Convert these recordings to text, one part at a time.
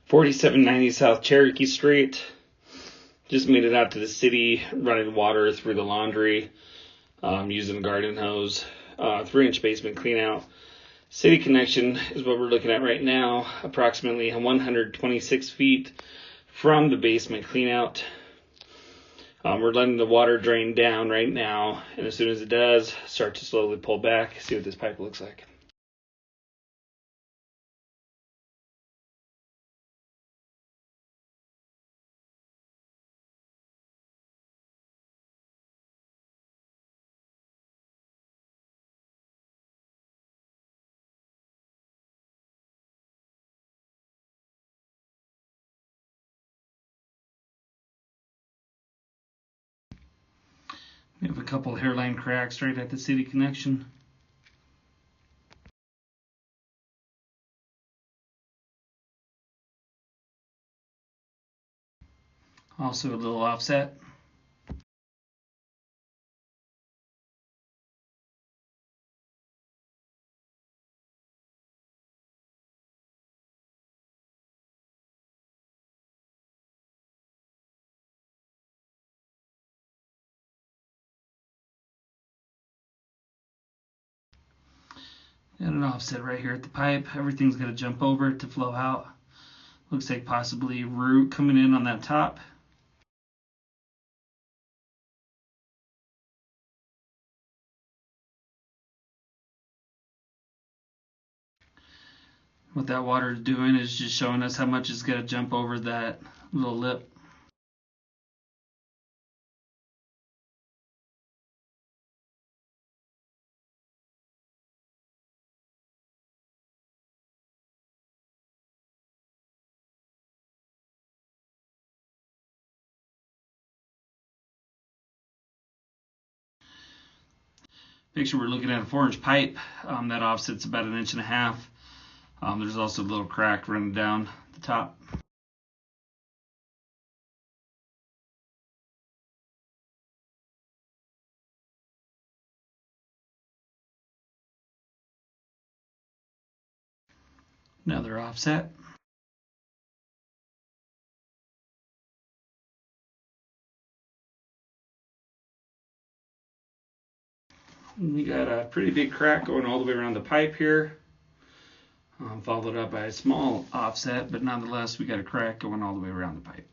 4790 South Cherokee Street. Just made it out to the city, running water through the laundry, using a garden hose. 3-inch basement clean out. City connection is what we're looking at right now, approximately 126 feet from the basement clean out. We're letting the water drain down right now, and as soon as it does, start to slowly pull back, see what this pipe looks like. We have a couple hairline cracks right at the city connection. Also a little offset. And an offset right here at the pipe. Everything's got to jump over to flow out. Looks like possibly root coming in on that top. What that water is doing is just showing us how much it's got to jump over that little lip. Picture we're looking at a 4-inch pipe. That offset's about 1.5 inches. There's also a little crack running down the top. Another offset. We got a pretty big crack going all the way around the pipe here, followed up by a small offset, but nonetheless we got a crack going all the way around the pipe.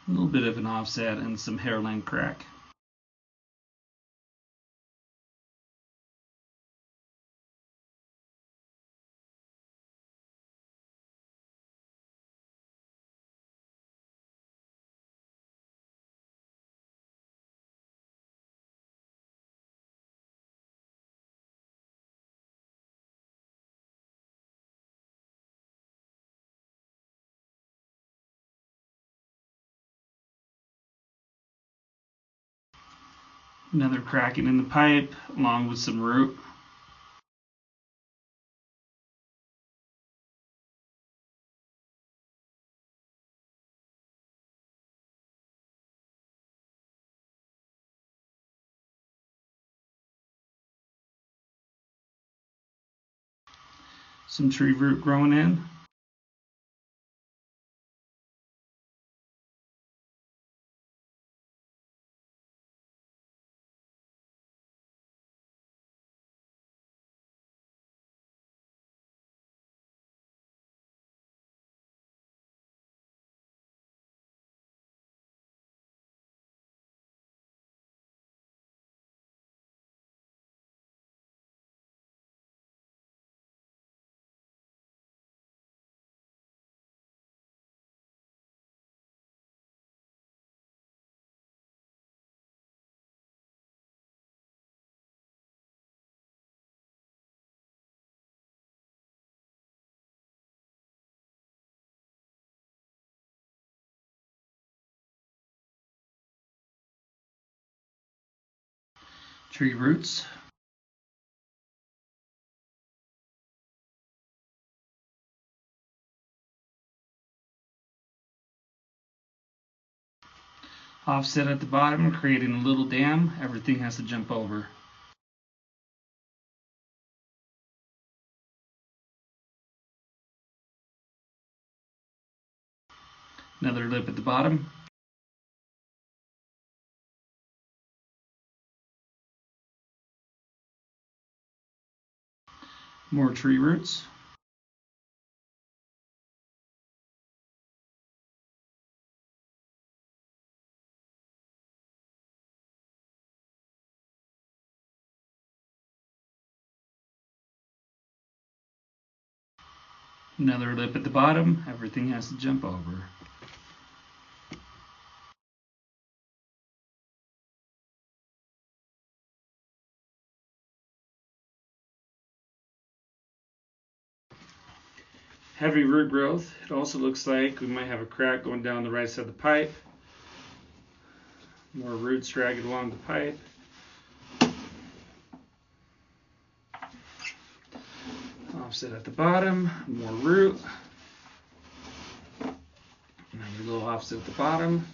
A little bit of an offset and some hairline crack. Another cracking in the pipe along with some root. Some tree root growing in. tree roots. Offset at the bottom, creating a little dam. Everything has to jump over. Another lip at the bottom. More tree roots. Another lip at the bottom. Everything has to jump over. Heavy root growth. It also looks like we might have a crack going down the right side of the pipe. More roots dragging along the pipe. Offset at the bottom. More root. Another little offset at the bottom.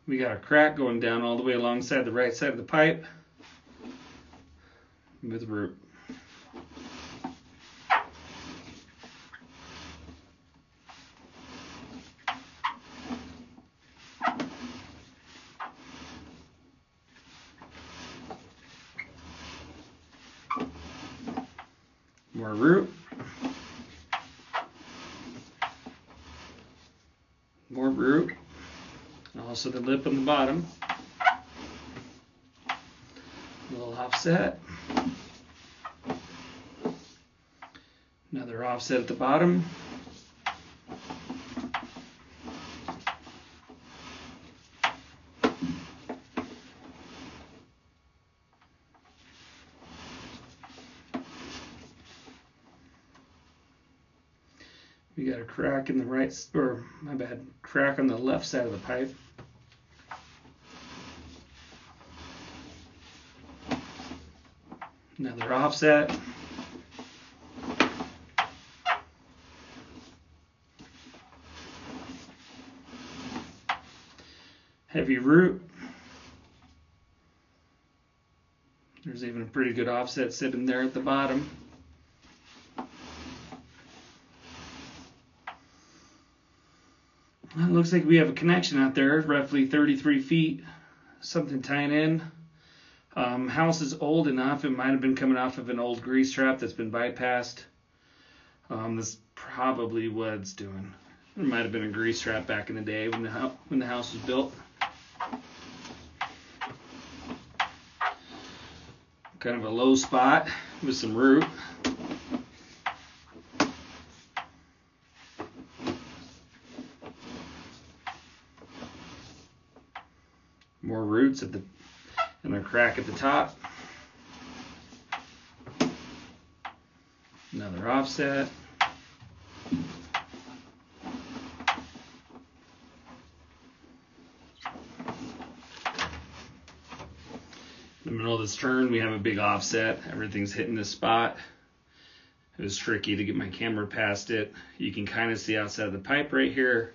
We got a crack going down all the way alongside the right side of the pipe with root. More root. More root. And also the lip on the bottom. A little offset. Another offset at the bottom. We got a crack in the right, or my bad, crack on the left side of the pipe. Another offset. Heavy root. There's even a pretty good offset sitting there at the bottom. It looks like we have a connection out there, roughly 33 feet, something tying in. House is old enough, it might have been coming off of an old grease trap that's been bypassed. That's probably what it's doing. It might have been a grease trap back in the day when the house was built. Kind of a low spot with some root. More roots at and a crack at the top. Another offset. In the middle of this turn, we have a big offset. Everything's hitting this spot. It was tricky to get my camera past it. You can kind of see outside of the pipe right here.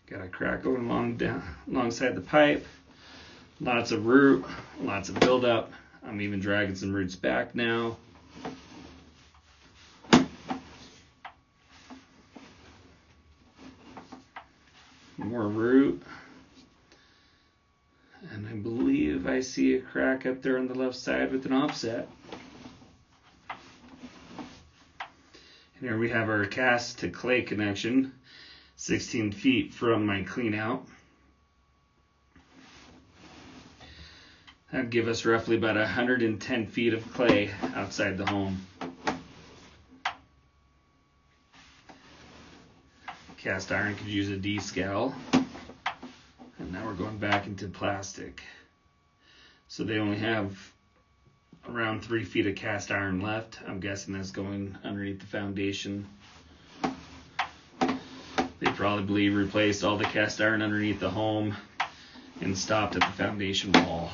Got a crack going alongside the pipe. Lots of root, lots of buildup. I'm even dragging some roots back now. More root. And I believe I see a crack up there on the left side with an offset. And here we have our cast to clay connection. 16 feet from my clean out. That'd give us roughly about 110 feet of clay outside the home. Cast iron could use a descal. And now we're going back into plastic. So they only have around 3 feet of cast iron left. I'm guessing that's going underneath the foundation. probably replaced all the cast iron underneath the home and stopped at the foundation wall.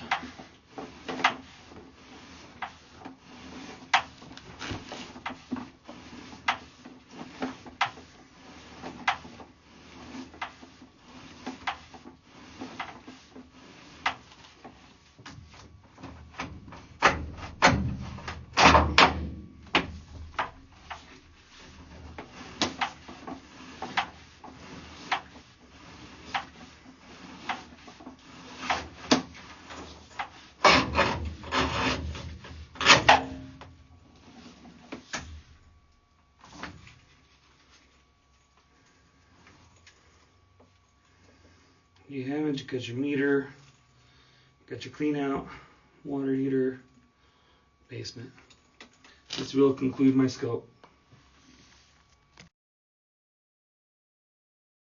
You have it, you got your meter, got your clean out, water heater, basement. This will conclude my scope.